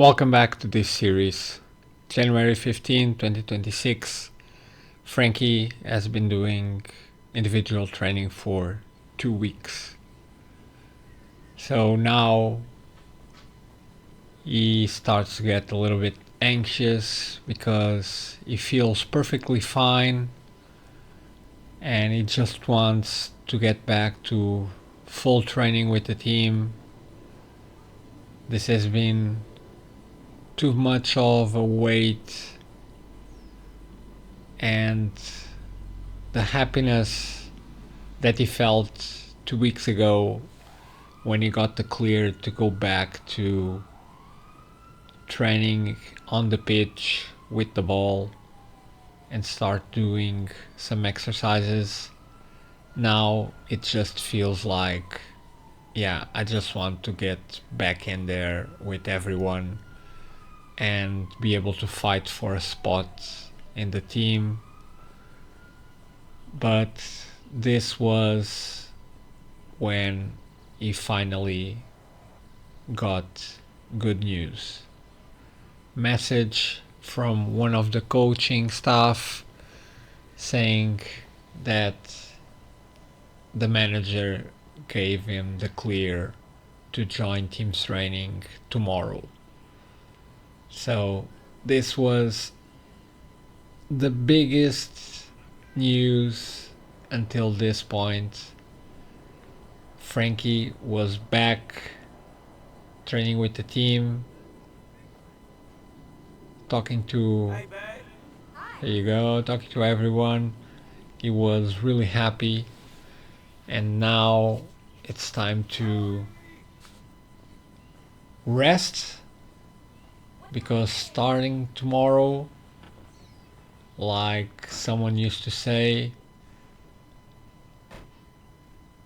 Welcome back to this series. January 15, 2026, Frankie has been doing individual training for 2 weeks. So now he starts to get a little bit anxious because he feels perfectly fine and he just wants to get back to full training with the team. This has been too much of a weight, and the happiness that he felt 2 weeks ago when he got the clear to go back to training on the pitch with the ball and start doing some exercises. Now it just feels like, yeah, I just want to get back in there with everyone and be able to fight for a spot in the team. But this was when he finally got good news. Message from one of the coaching staff saying that the manager gave him the clear to join team's training tomorrow. So this was the biggest news until this point. Frankie was back training with the team, talking to talking to everyone. He was really happy, and now it's time to rest because starting tomorrow, like someone used to say,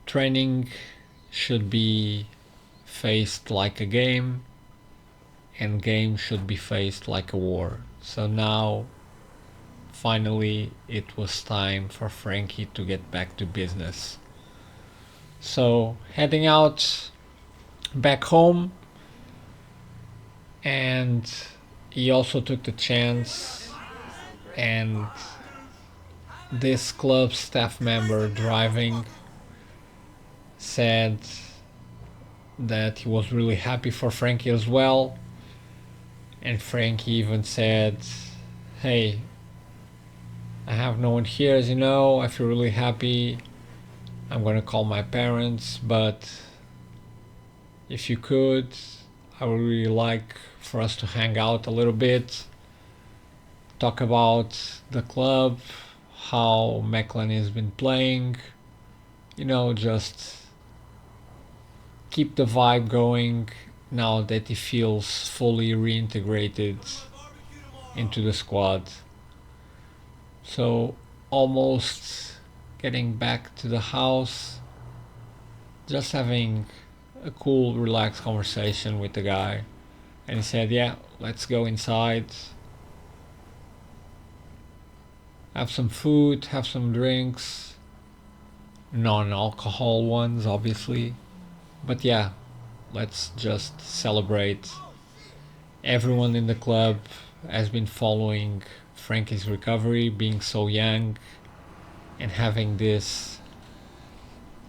training should be faced like a game and game should be faced like a war. So now finally it was time for Frankie to get back to business. So heading out back home, and he also took the chance, and this club staff member driving said that he was really happy for Frankie as well, and Frankie even said, hey, I have no one here, as you know, I feel really happy, I'm gonna call my parents, but if you could, I would really like for us to hang out a little bit, talk about the club, how Mecklin has been playing, just keep the vibe going now that he feels fully reintegrated into the squad. So almost getting back to the house, just having a cool, relaxed conversation with the guy. And he said, yeah, let's go inside, have some food, have some drinks, non-alcohol ones, obviously. But yeah, let's just celebrate. Everyone in the club has been following Frankie's recovery, being so young and having this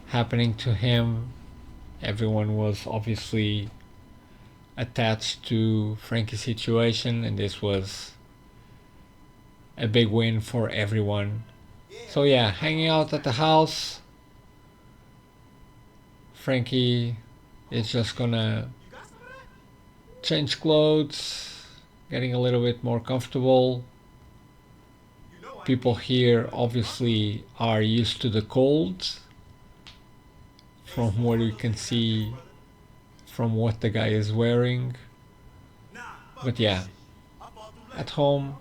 happening to him. Everyone was obviously attached to Frankie's situation, and this was a big win for everyone. So yeah, hanging out at the house, Frankie is just gonna change clothes, getting a little bit more comfortable. People here obviously are used to the cold, from what we can see from what the guy is wearing. But yeah, at home,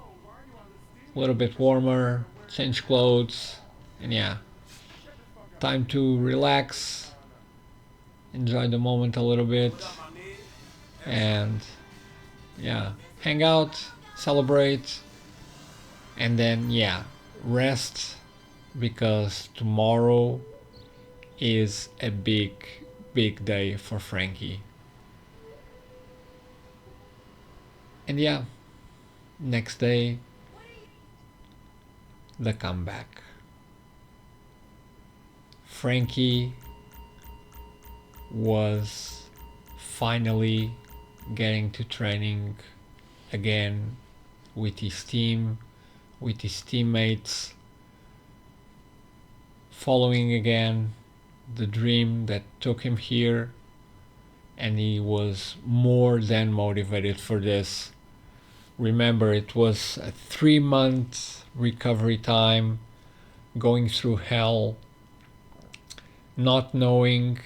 a little bit warmer, change clothes, and yeah, time to relax, enjoy the moment a little bit, and yeah, hang out, celebrate, and then yeah, rest, because tomorrow is a big day for Frankie. And yeah, next day, the comeback. Frankie was finally getting to training again with his team, with his teammates, following again the dream that took him here, and he was more than motivated for this. Remember, it was a 3 month recovery time, going through hell, not knowing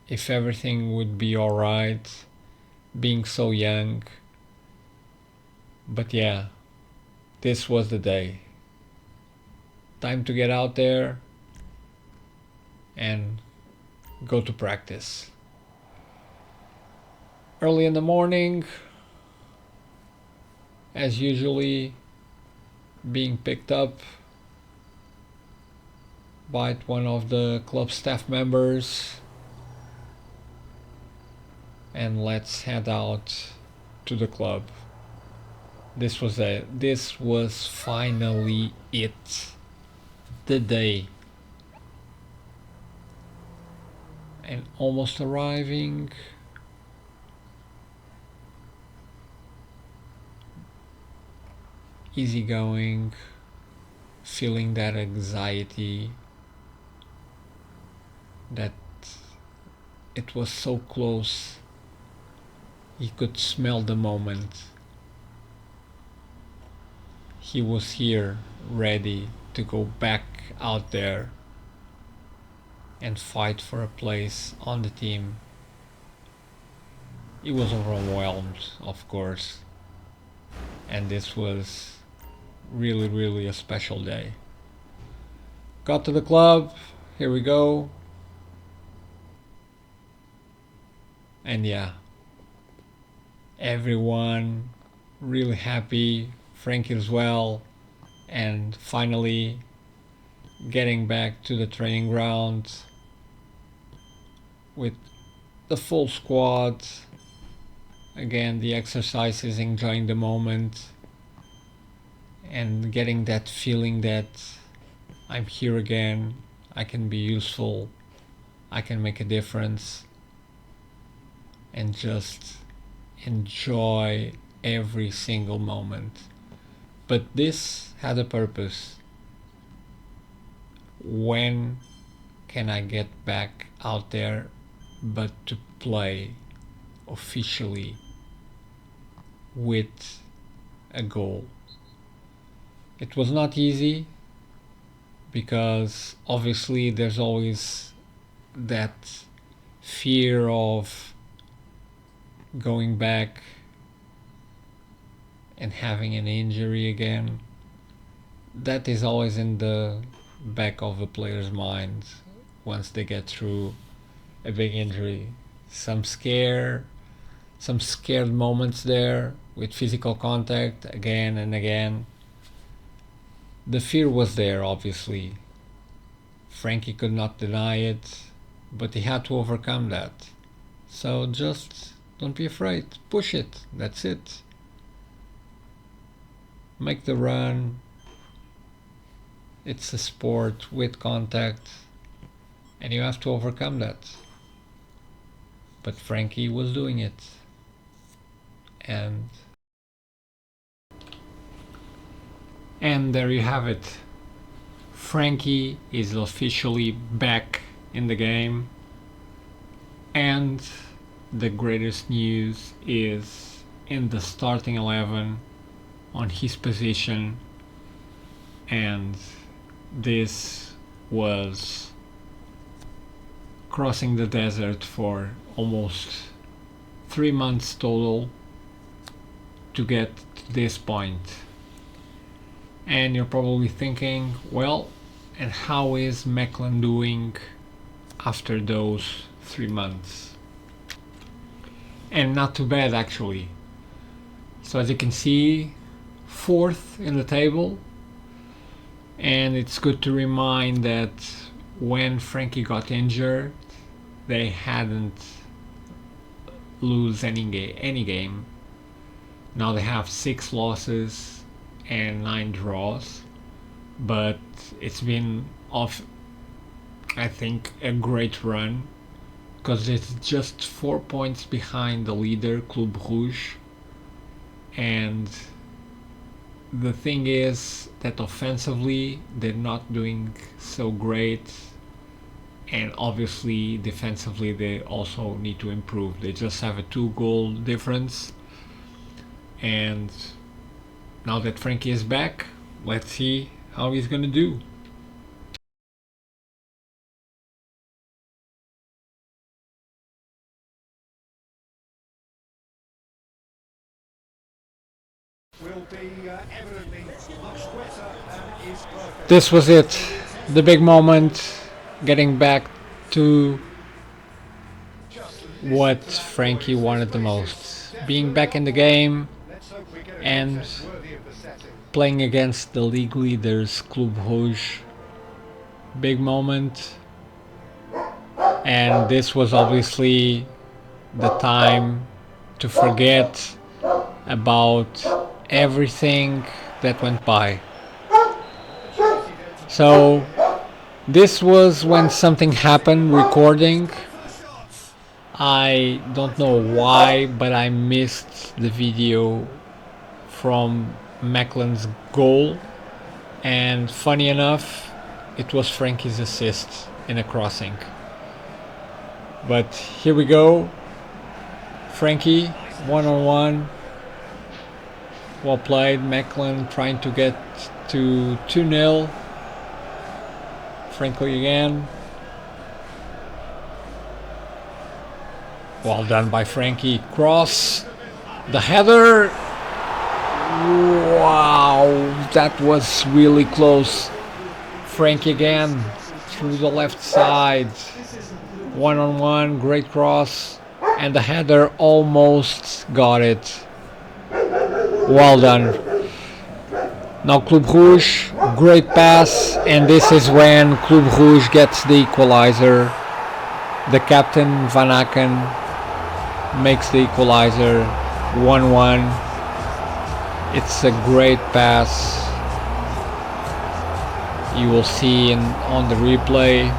if everything would be alright, being so young. But yeah, this was the day. Time to get out there and go to practice. Early in the morning, as usually, being picked up by one of the club staff members, and let's head out to the club. This was finally it. The day. And almost arriving. Easygoing, feeling that anxiety, that it was so close. He could smell the moment. He was here, ready to go back out there and fight for a place on the team. He was overwhelmed, of course, and this was really a special day. Got to the club, here we go. And yeah, everyone really happy, Frankie as well, and finally getting back to the training ground with the full squad. Again, the exercises, enjoying the moment, and getting that feeling that I'm here again, I can be useful, I can make a difference, and just enjoy every single moment. But this had a purpose. When can I get back out there but to play officially with a goal? It was not easy, because obviously there's always that fear of going back and having an injury again. That is always in the back of a player's mind once they get through a big injury. Some scared moments there with physical contact again and again. The fear was there, obviously. Frankie could not deny it, but he had to overcome that. So just don't be afraid. Push it. That's it. Make the run. It's a sport with contact, and you have to overcome that. But Frankie was doing it. And there you have it. Frankie is officially back in the game. And the greatest news is in the starting 11 on his position. And this was crossing the desert for almost 3 months total to get to this point. And you're probably thinking, well, and how is Mecklin doing after those 3 months? And not too bad, actually. So as you can see, 4th in the table. And it's good to remind that when Frankie got injured, they hadn't lose any game. Now they have 6 losses and 9 draws, but it's been off, I think, a great run, because it's just 4 points behind the leader, Club Rouge. And the thing is that offensively they're not doing so great, and obviously defensively they also need to improve. They just have a 2-goal difference, and now that Frankie is back, let's see how he's gonna do. This was it, the big moment, getting back to what Frankie wanted the most, being back in the game and playing against the league leaders, Club Rouge. Big moment, and this was obviously the time to forget about everything that went by. So this was when something happened recording. I don't know why, but I missed the video from Mechlen's goal, and funny enough, it was Frankie's assist in a crossing. But here we go. Frankie, 1-on-1. Well played. Mechlen trying to get to 2-0. Frankie again. Well done by Frankie. Cross. The header. Wow, that was really close. Frankie again through the left side. 1-on-1, great cross. And the header almost got it. Well done. Now Club Rouge, great pass, and this is when Club Rouge gets the equalizer. The captain, Van Aken, makes the equalizer, 1-1. It's a great pass. You will see on the replay.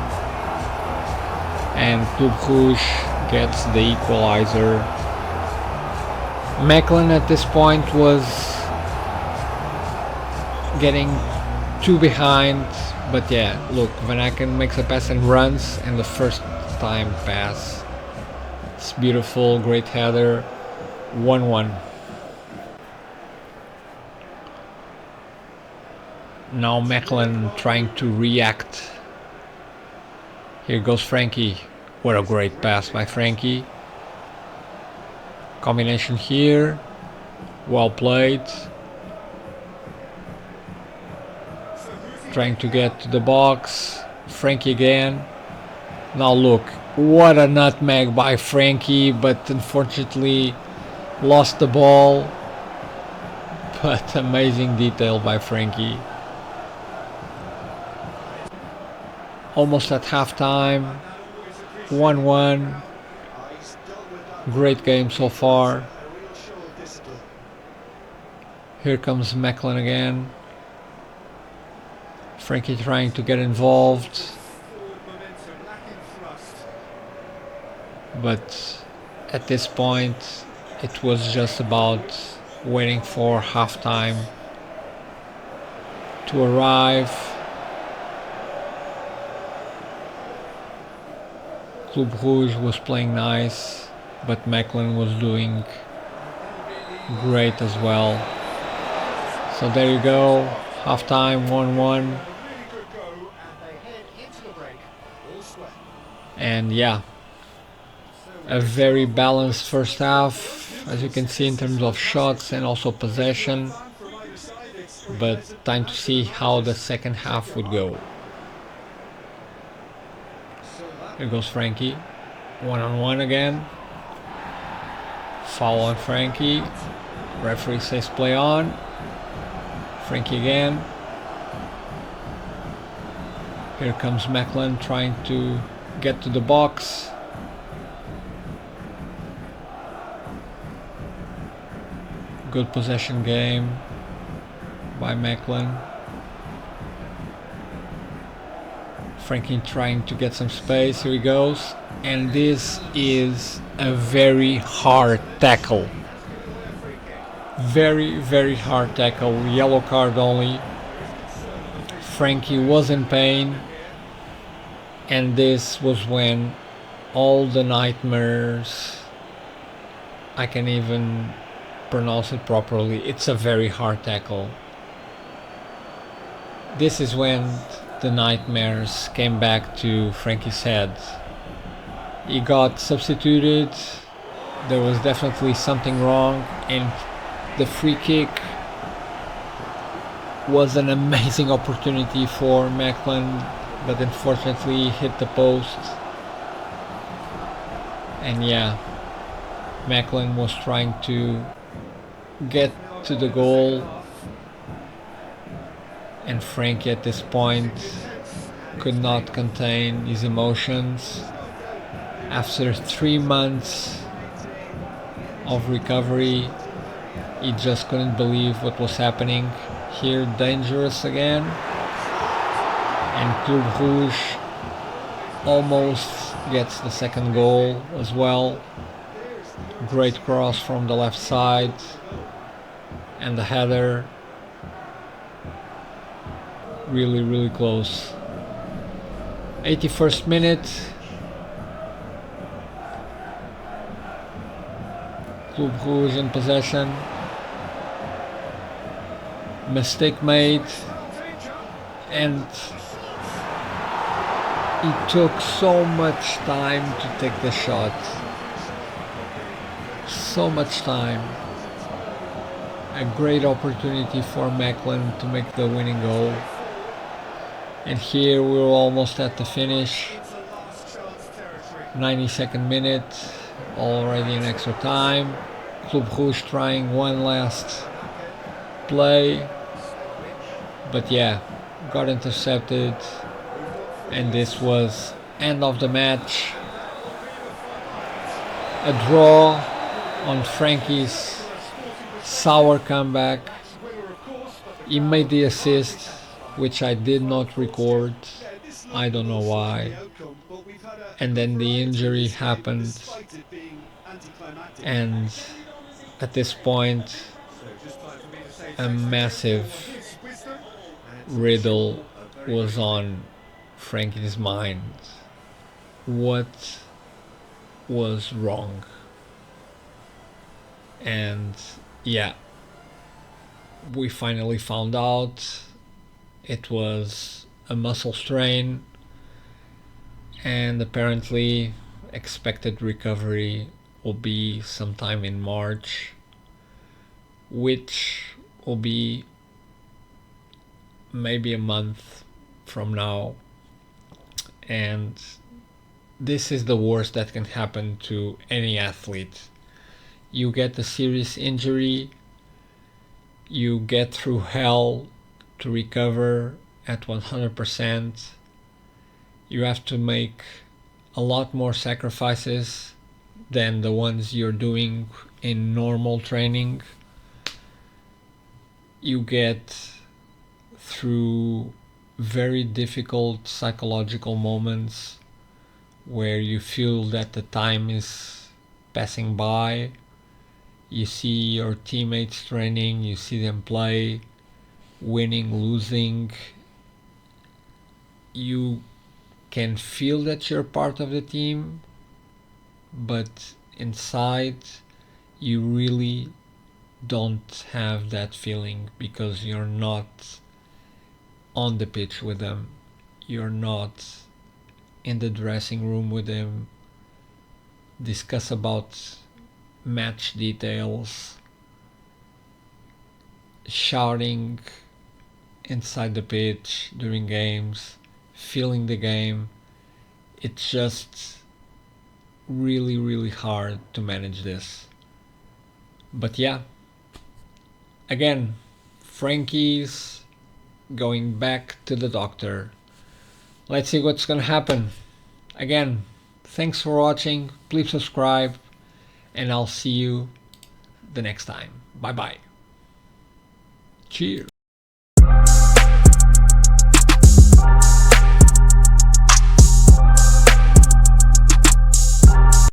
And Club Rouge gets the equalizer. Mechlen at this point was getting 2 behind, but yeah, look, Van Aken makes a pass and runs, and the first time pass. It's beautiful, great header, 1-1. Now Mechlen trying to react. Here goes Frankie. What a great pass by Frankie. Combination here. Well played. Trying to get to the box. Frankie again. Now look, what a nutmeg by Frankie, but unfortunately lost the ball. But amazing detail by Frankie. Almost at halftime. 1-1. Great game so far. Here comes Mechlen again. Frankie trying to get involved. But at this point, it was just about waiting for halftime to arrive. Club Rouge was playing nice, but Mechlen was doing great as well. So there you go, halftime 1-1. And yeah, a very balanced first half, as you can see, in terms of shots and also possession. But time to see how the second half would go. Here goes Frankie, 1-on-1 again. Foul on Frankie. Referee says play on. Frankie again. Here comes Mechlen trying to get to the box. Good possession game by Macklin. Frankie trying to get some space. Here he goes. And this is a very hard tackle. Very, very hard tackle. Yellow card only. Frankie was in pain. And this was when all the nightmares, I can even pronounce it properly, it's a very hard tackle. This is when the nightmares came back to Frankie's head. He got substituted, there was definitely something wrong, and the free kick was an amazing opportunity for Macklin, but unfortunately hit the post. And yeah, Macklin was trying to get to the goal, and Frankie at this point could not contain his emotions. After 3 months of recovery, he just couldn't believe what was happening. Here, dangerous again, and Club Rouge almost gets the second goal as well. Great cross from the left side, and the header really close. 81st minute, Club Rouge in possession. Mistake made, and it took so much time to take the shot. So much time. A great opportunity for Macklin to make the winning goal. And here we're almost at the finish. 92nd minute, already in extra time. Club Rouge trying one last play, but yeah, got intercepted, and this was end of the match. A draw on Frankie's sour comeback. He made the assist, which I did not record. I don't know why. And then the injury happened, and at this point a massive riddle was on Frankie's mind. What was wrong? And yeah, we finally found out it was a muscle strain, and apparently expected recovery will be sometime in March, which will be maybe a month from now. And this is the worst that can happen to any athlete. You get a serious injury, you get through hell to recover at 100%. You have to make a lot more sacrifices than the ones you're doing in normal training. You get through very difficult psychological moments where you feel that the time is passing by. You see your teammates training, you see them play, winning, losing. You can feel that you're part of the team, but inside you really don't have that feeling, because you're not on the pitch with them, you're not in the dressing room with them, discuss about match details, shouting inside the pitch during games, feeling the game. It's just really hard to manage this. But yeah, again, Frankie's going back to the doctor. Let's see what's gonna happen. Again, thanks for watching. Please subscribe, and I'll see you the next time. Bye bye. Cheers.